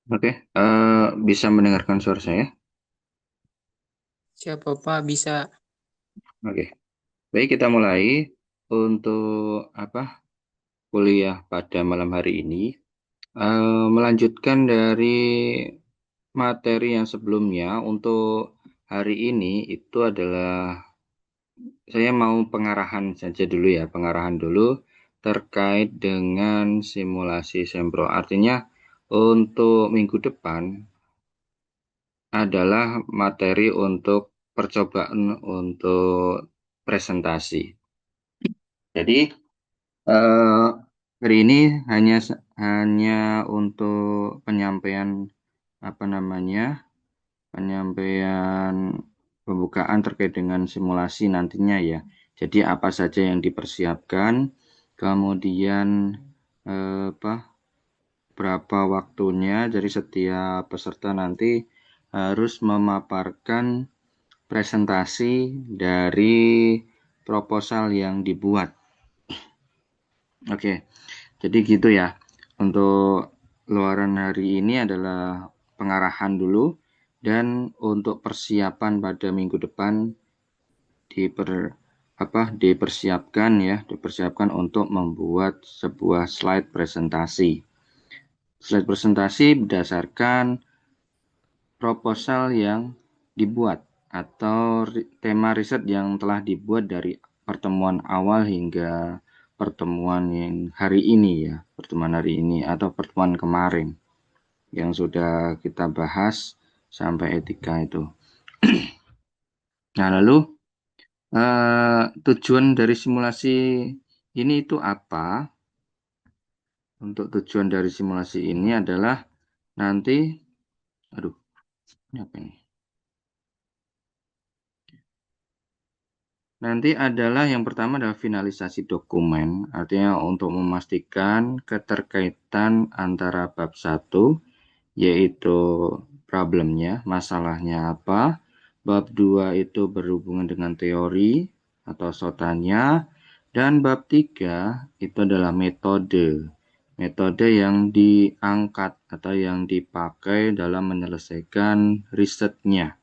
Oke, bisa mendengarkan suara saya? Siapa Pak bisa? Oke, baik kita mulai untuk apa kuliah pada malam hari ini. Melanjutkan dari materi yang sebelumnya untuk hari ini itu adalah saya mau pengarahan saja dulu ya, pengarahan dulu terkait dengan simulasi sempro. Artinya untuk minggu depan adalah materi untuk percobaan untuk presentasi. Jadi eh, hari ini hanya untuk penyampaian apa namanya penyampaian pembukaan terkait dengan simulasi nantinya ya. Jadi apa saja yang dipersiapkan, kemudian apa berapa waktunya. Jadi setiap peserta nanti harus memaparkan presentasi dari proposal yang dibuat. Oke, jadi gitu ya. Untuk luaran hari ini adalah pengarahan dulu dan untuk persiapan pada minggu depan diper dipersiapkan untuk membuat sebuah slide presentasi. Slide presentasi berdasarkan proposal yang dibuat atau tema riset yang telah dibuat dari pertemuan awal hingga pertemuan yang hari ini ya, pertemuan hari ini atau pertemuan kemarin yang sudah kita bahas sampai etika itu. Nah, lalu tujuan dari simulasi ini itu apa? Untuk tujuan dari simulasi ini adalah nanti, aduh, ini apa ini? Nanti adalah yang pertama adalah finalisasi dokumen, artinya untuk memastikan keterkaitan antara bab satu, yaitu problemnya, masalahnya apa. Bab 2 itu berhubungan dengan teori atau sotanya, dan bab 3 itu adalah metode. Metode yang diangkat atau yang dipakai dalam menyelesaikan risetnya.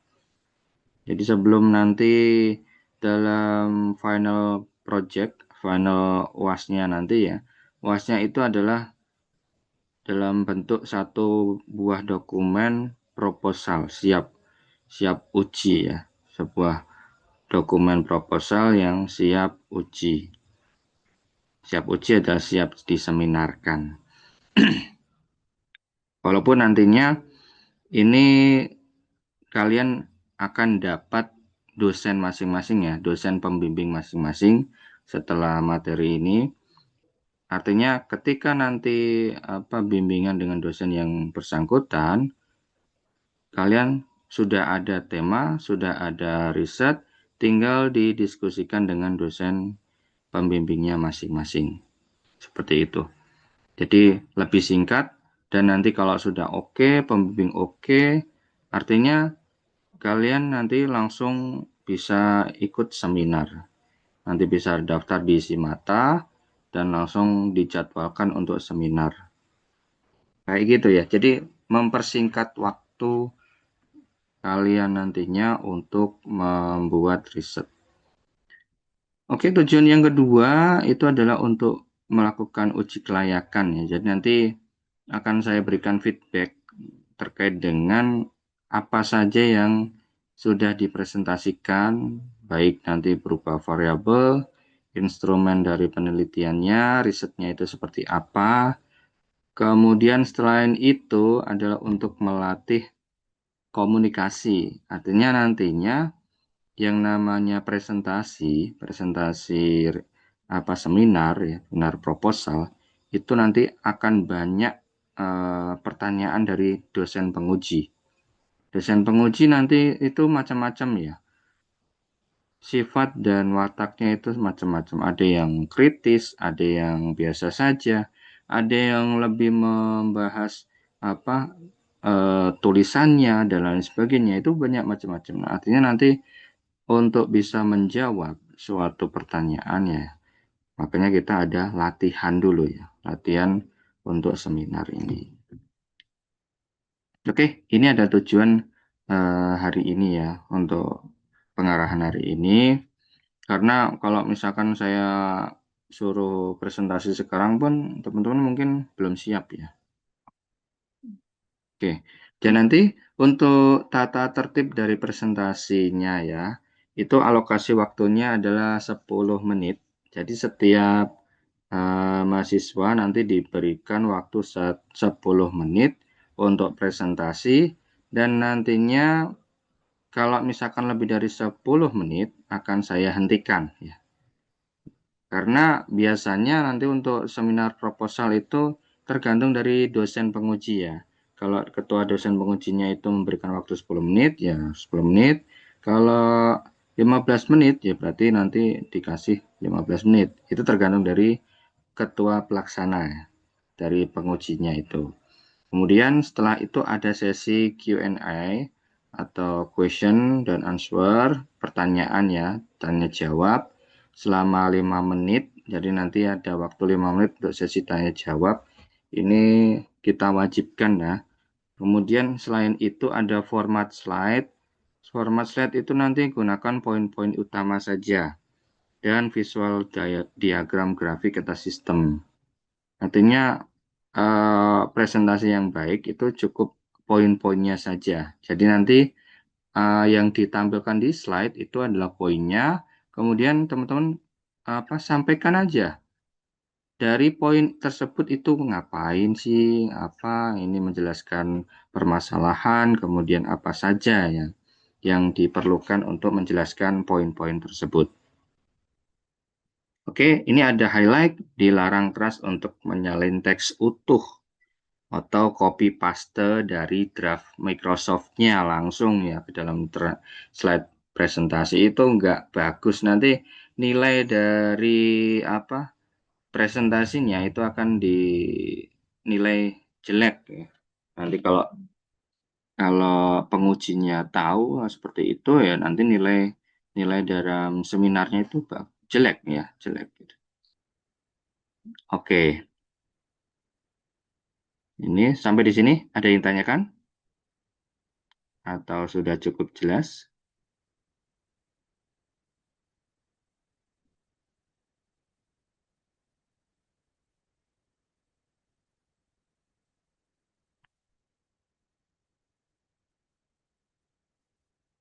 Jadi sebelum nanti dalam final project, final UAS-nya nanti ya, UAS-nya itu adalah dalam bentuk satu buah dokumen proposal siap siap uji ya, sebuah dokumen proposal yang siap uji. Siap uji adalah siap diseminarkan. Walaupun nantinya ini kalian akan dapat dosen masing-masing ya, dosen pembimbing masing-masing setelah materi ini. Artinya ketika nanti bimbingan dengan dosen yang bersangkutan, kalian sudah ada tema, sudah ada riset, tinggal didiskusikan dengan dosen pembimbingnya masing-masing. Seperti itu. Jadi lebih singkat dan nanti kalau sudah oke, pembimbing oke, artinya kalian nanti langsung bisa ikut seminar. Nanti bisa daftar di Simata dan langsung dijadwalkan untuk seminar. Kayak gitu ya. Jadi mempersingkat waktu kalian nantinya untuk membuat riset. Oke, tujuan yang kedua itu adalah untuk melakukan uji kelayakan ya. Jadi nanti akan saya berikan feedback terkait dengan apa saja yang sudah dipresentasikan, baik nanti berupa variabel, instrumen dari penelitiannya, risetnya itu seperti apa. Kemudian selain itu adalah untuk melatih komunikasi. Artinya nantinya yang namanya presentasi seminar ya, seminar proposal itu nanti akan banyak pertanyaan dari dosen penguji. Dosen penguji nanti itu macam-macam ya. Sifat dan wataknya itu macam-macam. Ada yang kritis, ada yang biasa saja, ada yang lebih membahas apa tulisannya dan lain sebagainya. Itu banyak macam-macam. Nah, artinya nanti untuk bisa menjawab suatu pertanyaan ya, makanya kita ada latihan dulu ya, latihan untuk seminar ini. Oke, ini ada tujuan hari ini ya, untuk pengarahan hari ini. Karena kalau misalkan saya suruh presentasi sekarang pun, teman-teman mungkin belum siap ya. Oke, dan nanti untuk tata tertib dari presentasinya ya, itu alokasi waktunya adalah 10 menit. Jadi setiap mahasiswa nanti diberikan waktu 10 menit untuk presentasi, dan nantinya kalau misalkan lebih dari 10 menit akan saya hentikan ya. Karena biasanya nanti untuk seminar proposal itu tergantung dari dosen penguji ya. Kalau ketua dosen pengujinya itu memberikan waktu 10 menit, ya 10 menit. Kalau 15 menit, ya berarti nanti dikasih 15 menit. Itu tergantung dari ketua pelaksana ya, dari pengujinya itu. Kemudian setelah itu ada sesi Q&A atau question dan answer, pertanyaan ya, tanya jawab selama 5 menit. Jadi nanti ada waktu 5 menit untuk sesi tanya jawab. Ini kita wajibkan ya. Kemudian selain itu ada format slide. Format slide itu nanti gunakan poin-poin utama saja dan visual diagram grafik atau sistem. Artinya presentasi yang baik itu cukup poin-poinnya saja. Jadi nanti yang ditampilkan di slide itu adalah poinnya, kemudian teman-teman sampaikan aja dari poin tersebut itu ngapain sih, apa ini menjelaskan permasalahan, kemudian apa saja ya yang diperlukan untuk menjelaskan poin-poin tersebut. Oke, ini ada highlight, dilarang keras untuk menyalin teks utuh atau copy paste dari draft Microsoft-nya langsung ya ke dalam slide presentasi. Itu nggak bagus, nanti nilai dari presentasinya itu akan dinilai jelek ya. Nanti kalau kalau pengujinya tahu seperti itu ya, nanti nilai nilai dalam seminarnya itu jelek ya, jelek gitu. Oke, ini sampai di sini ada yang tanyakan atau sudah cukup jelas?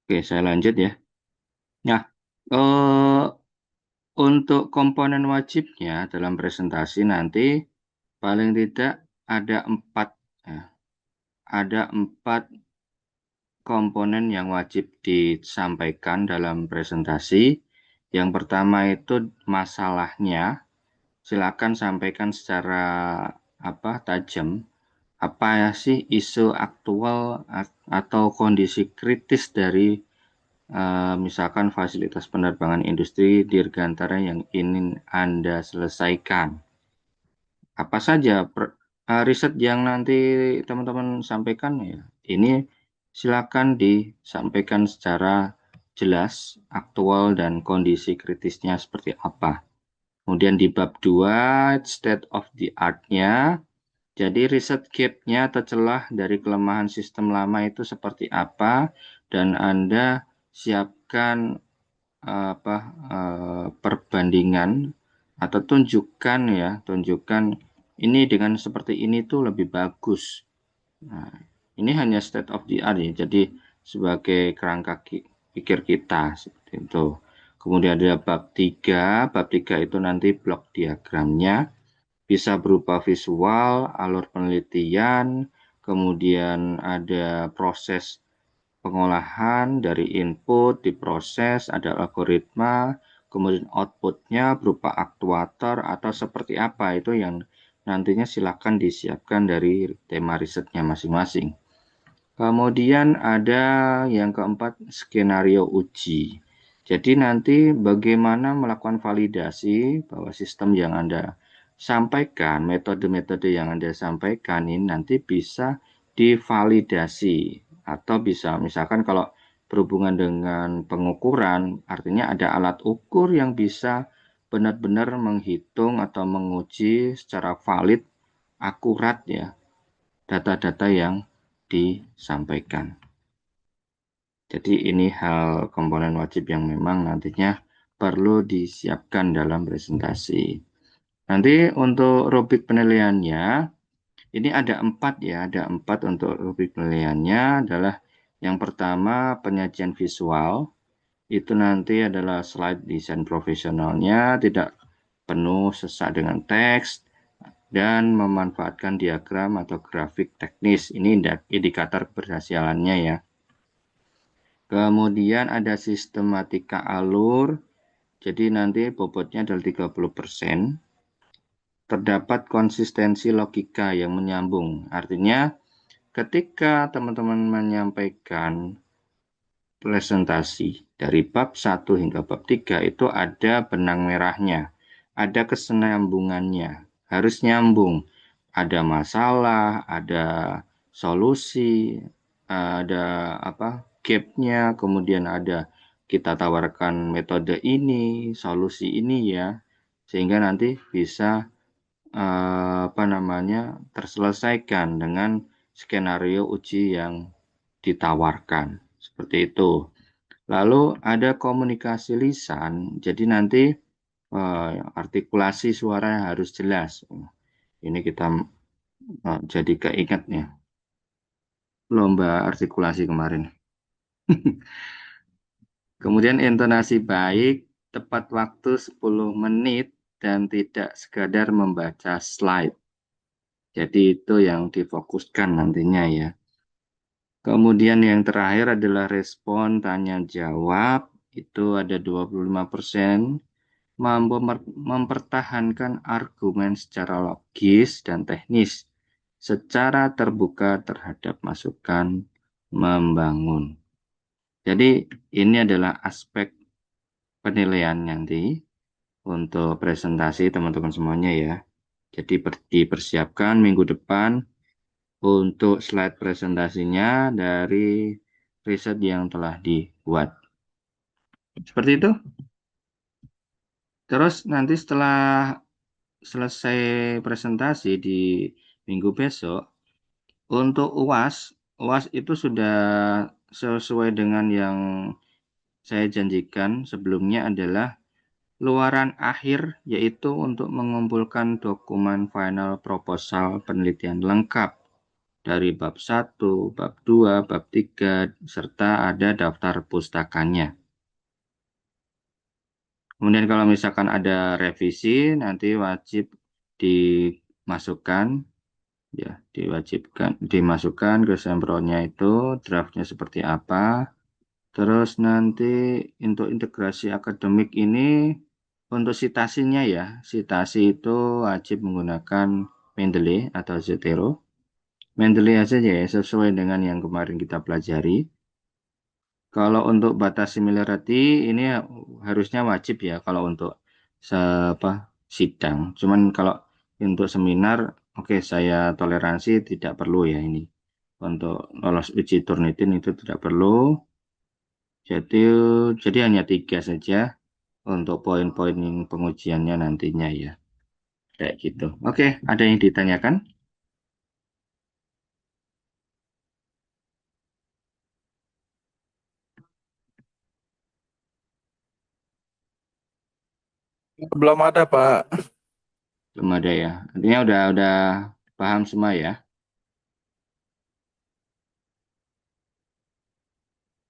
Oke, saya lanjut ya. Nah, eh, untuk komponen wajibnya dalam presentasi nanti paling tidak ada 4, ya, ada 4 komponen yang wajib disampaikan dalam presentasi. Yang pertama itu masalahnya, silakan sampaikan secara tajam. Apa ya sih isu aktual atau kondisi kritis dari misalkan fasilitas penerbangan industri dirgantara yang ingin Anda selesaikan. Apa saja riset yang nanti teman-teman sampaikan ya. Ini silakan disampaikan secara jelas, aktual dan kondisi kritisnya seperti apa. Kemudian di bab 2, state of the art-nya. Jadi riset gap-nya atau celah dari kelemahan sistem lama itu seperti apa, dan Anda siapkan perbandingan atau tunjukkan ini dengan seperti ini tuh lebih bagus. Nah, ini hanya state of the art ya, jadi sebagai kerangka pikir kita seperti itu. Kemudian ada bab 3 itu nanti blok diagramnya bisa berupa visual, alur penelitian, kemudian ada proses pengolahan dari input, diproses, ada algoritma, kemudian outputnya berupa aktuator atau seperti apa, itu yang nantinya silakan disiapkan dari tema risetnya masing-masing. Kemudian ada yang keempat, skenario uji. Jadi nanti bagaimana melakukan validasi bahwa sistem yang Anda sampaikan, metode-metode yang Anda sampaikan ini nanti bisa divalidasi, atau bisa misalkan kalau berhubungan dengan pengukuran, artinya ada alat ukur yang bisa benar-benar menghitung atau menguji secara valid, akurat ya, data-data yang disampaikan. Jadi ini hal komponen wajib yang memang nantinya perlu disiapkan dalam presentasi. Nanti untuk rubrik penilaiannya, ini ada 4 ya, ada 4 untuk rubrik penilaiannya adalah yang pertama penyajian visual, itu nanti adalah slide desain profesionalnya, tidak penuh sesak dengan teks, dan memanfaatkan diagram atau grafik teknis. Ini indikator keberhasilannya ya. Kemudian ada sistematika alur, jadi nanti bobotnya adalah 30%. Terdapat konsistensi logika yang menyambung. Artinya ketika teman-teman menyampaikan presentasi dari bab 1 hingga bab 3 itu ada benang merahnya, ada kesinambungannya, harus nyambung. Ada masalah, ada solusi, ada apa? Gapnya, kemudian ada kita tawarkan metode ini, solusi ini ya, sehingga nanti bisa apa namanya terselesaikan dengan skenario uji yang ditawarkan seperti itu. Lalu ada komunikasi lisan, jadi nanti artikulasi suara harus jelas. Ini kita jadi keingetnya lomba artikulasi kemarin. Kemudian intonasi baik, tepat waktu 10 menit dan tidak sekadar membaca slide. Jadi itu yang difokuskan nantinya ya. Kemudian yang terakhir adalah respon tanya jawab, itu ada 25%, mampu mempertahankan argumen secara logis dan teknis, secara terbuka terhadap masukan membangun. Jadi ini adalah aspek penilaian nanti untuk presentasi teman-teman semuanya ya. Jadi dipersiapkan minggu depan untuk slide presentasinya dari riset yang telah dibuat. Seperti itu. Terus nanti setelah selesai presentasi di minggu besok, untuk UAS, UAS itu sudah sesuai dengan yang saya janjikan sebelumnya adalah luaran akhir, yaitu untuk mengumpulkan dokumen final proposal penelitian lengkap dari bab 1, bab 2, bab 3, serta ada daftar pustakanya. Kemudian kalau misalkan ada revisi, nanti wajib dimasukkan, ya, dimasukkan ke sempronya itu, draftnya seperti apa. Terus nanti untuk integrasi akademik ini, untuk citasinya ya, citasi itu wajib menggunakan Mendeley atau Zotero. Mendeley aja ya, sesuai dengan yang kemarin kita pelajari. Kalau untuk batas similarity ini harusnya wajib ya kalau untuk apa, sidang. Cuman kalau untuk seminar, oke, saya toleransi tidak perlu ya ini. Untuk lolos uji Turnitin itu tidak perlu. Jadi, jadi hanya 3 saja untuk poin-poin pengujiannya nantinya ya. Kayak gitu. Oke, ada yang ditanyakan? Belum ada, Pak. Belum ada ya. Artinya udah paham semua ya.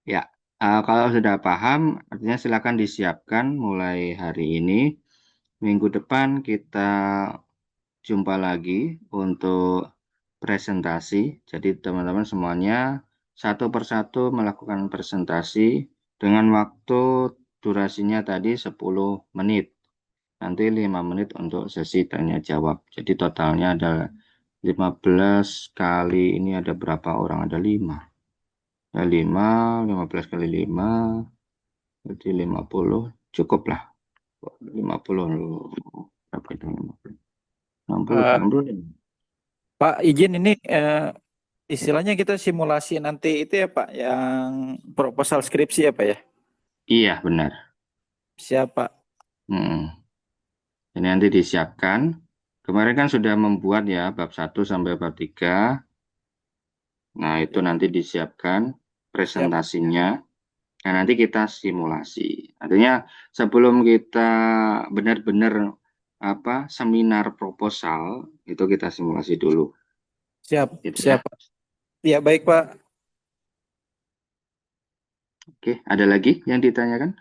Ya, kalau sudah paham, artinya silakan disiapkan mulai hari ini. Minggu depan kita jumpa lagi untuk presentasi. Jadi teman-teman semuanya satu persatu melakukan presentasi dengan waktu durasinya tadi 10 menit. Nanti 5 menit untuk sesi tanya jawab. Jadi totalnya ada 15 kali ini ada berapa orang? Ada 5. Ada 15 kali 5. Jadi 50 cukup lah. 50 berapa itu 50? 60 Eh, 60. Pak, izin ini istilahnya kita simulasi nanti itu ya, Pak, yang proposal skripsi ya, Pak ya. Iya benar. Siapa? Hmm. Ini nanti disiapkan. Kemarin kan sudah membuat ya bab 1 sampai bab 3. Nah, itu nanti disiapkan Siap. presentasinya. Nah, nanti kita simulasi. Artinya sebelum kita benar-benar seminar proposal, itu kita simulasi dulu. Siap. Gitu ya. Siap. Ya, baik, Pak. Oke, ada lagi yang ditanyakan?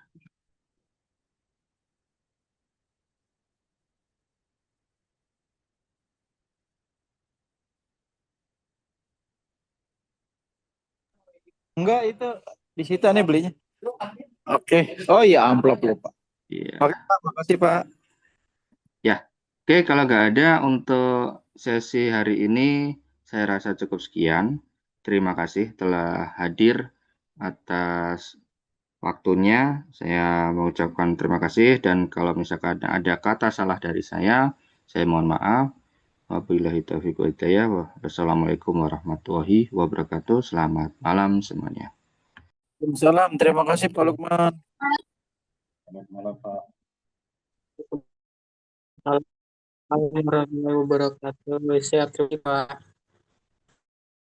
Enggak, itu di situ nih belinya. Oke. Oh iya, amplop lupa. Oke, Iya. Pak. Makasih, Pak. Ya, oke, kalau nggak ada untuk sesi hari ini, saya rasa cukup sekian. Terima kasih telah hadir atas waktunya. Saya mengucapkan terima kasih dan kalau misalkan ada kata salah dari saya mohon maaf. Wabillahi taufiq wa hidayah. Wassalamualaikum warahmatullahi wabarakatuh. Selamat malam semuanya. Salam. Terima kasih, Pak Lukman. Selamat malam, Pak. Assalamualaikum warahmatullahi wabarakatuh. Sehat, Pak.